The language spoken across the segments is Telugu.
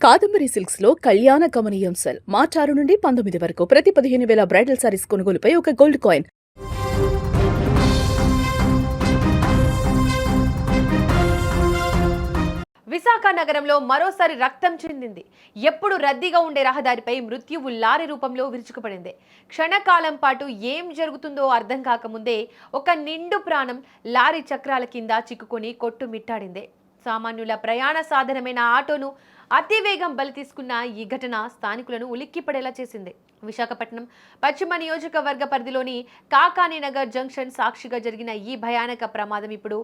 కాదంబరి సిల్క్స్ లో కళ్యాణ కమనీయం సెల్ మార్చి 6 నుండి 19 వరకు ప్రతి 15,000 బ్రైడల్ సారీస్ కొనుగోలుపై ఒక గోల్డ్ కాయిన్. విశాఖ నగరంలో మరోసారి రక్తం చెందింది. ఎప్పుడు రద్దీగా ఉండే రహదారిపై మృత్యువు లారీ రూపంలో విరుచుకుపడింది. క్షణకాలం పాటు ఏం జరుగుతుందో అర్థం కాకముందే ఒక నిండు ప్రాణం లారీ చక్రాల కింద చిక్కుకొని కొట్టుమిట్టాడింది. సామాన్యుల ప్రయాణ సాధనమైన ఆటోను అతివేగం బలి తీసుకున్న ఈ ఘటన స్థానికులను ఉలిక్కిపడేలా చేసింది. విశాఖపట్నం పశ్చిమ నియోజకవర్గ పరిధిలోని కాకానీనగర్ జంక్షన్ సాక్షిగా జరిగిన ఈ భయానక ప్రమాదం ఇప్పుడు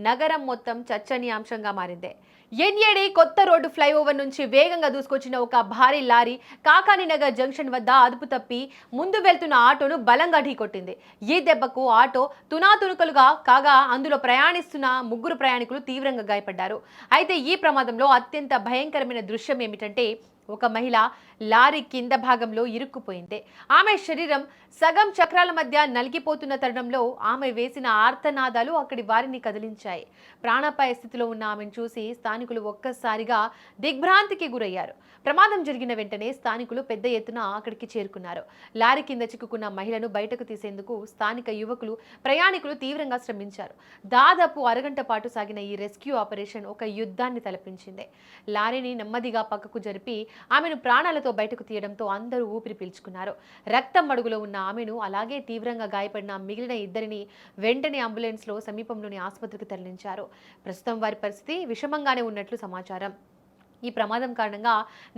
నగరం మొత్తం చర్చనీయాంశంగా మారింది. ఎన్ఏడి కొత్త రోడ్డు ఫ్లైఓవర్ నుంచి వేగంగా దూసుకొచ్చిన ఒక భారీ లారీ కాకానీనగర్ జంక్షన్ వద్ద అదుపు తప్పి ముందు వెళ్తున్న ఆటోను బలంగా ఢీకొట్టింది. ఈ దెబ్బకు ఆటో తునాతునుకలుగా కాగా అందులో ప్రయాణిస్తున్న 3 ప్రయాణికులు తీవ్రంగా గాయపడ్డారు. అయితే ఈ ప్రమాదంలో అత్యంత భయంకరమైన దృశ్యం ఏమిటంటే ఒక మహిళ లారీ కింద భాగంలో ఇరుక్కుపోయింది. ఆమె శరీరం సగం చక్రాల మధ్య నలిగిపోతున్న తరుణంలో ఆమె వేసిన ఆర్తనాదాలు అక్కడి వారిని కదిలించాయి. ప్రాణాపాయ స్థితిలో ఉన్న ఆమెను చూసి స్థానికులు ఒక్కసారిగా దిగ్భ్రాంతికి గురయ్యారు. ప్రమాదం జరిగిన వెంటనే స్థానికులు పెద్ద ఎత్తున అక్కడికి చేరుకున్నారు. లారీ కింద చిక్కుకున్న మహిళను బయటకు తీసేందుకు స్థానిక యువకులు ప్రయాణికులు తీవ్రంగా శ్రమించారు. దాదాపు అరగంట పాటు సాగిన ఈ రెస్క్యూ ఆపరేషన్ ఒక యుద్ధాన్ని తలపించింది. లారీని నెమ్మదిగా పక్కకు జరిపి ఆమెను ప్రాణాలతో బయటకు తీయడంతో అందరూ ఊపిరి పీల్చుకున్నారు. రక్తం మడుగులో ఉన్న ఆమెను అలాగే తీవ్రంగా గాయపడిన మిగిలిన 2ని వెంటనే అంబులెన్స్లో సమీపంలోని ఆసుపత్రికి తరలించారు. ప్రస్తుతం వారి పరిస్థితి విషమంగానే ఉన్నట్లు సమాచారం. ఈ ప్రమాదం కారణంగా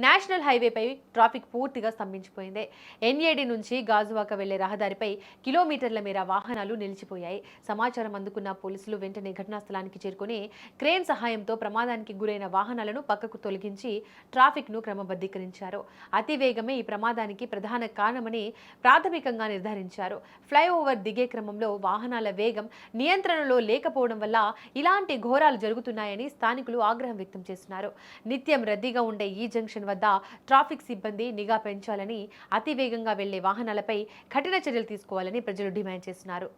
నేషనల్ హైవేపై ట్రాఫిక్ పూర్తిగా స్తంభించిపోయింది. ఎన్ఏడి నుంచి గాజువాక వెళ్లే రహదారిపై కిలోమీటర్ల మేర వాహనాలు నిలిచిపోయాయి. సమాచారం అందుకున్న పోలీసులు వెంటనే ఘటనా స్థలానికి చేరుకుని క్రేన్ సహాయంతో ప్రమాదానికి గురైన వాహనాలను పక్కకు తొలగించి ట్రాఫిక్ను క్రమబద్ధీకరించారు. అతివేగమే ఈ ప్రమాదానికి ప్రధాన కారణమని ప్రాథమికంగా నిర్ధారించారు. ఫ్లైఓవర్ దిగే క్రమంలో వాహనాల వేగం నియంత్రణలో లేకపోవడం వల్ల ఇలాంటి ఘోరాలు జరుగుతున్నాయని స్థానికులు ఆగ్రహం వ్యక్తం చేస్తున్నారు. నిత్యం రద్దీగా ఉండే ఈ జంక్షన్ వద్ద ట్రాఫిక్ సిబ్బంది నిఘా పెంచాలని, అతివేగంగా వెళ్లే వాహనాలపై కఠిన చర్యలు తీసుకోవాలని ప్రజలు డిమాండ్ చేస్తున్నారు.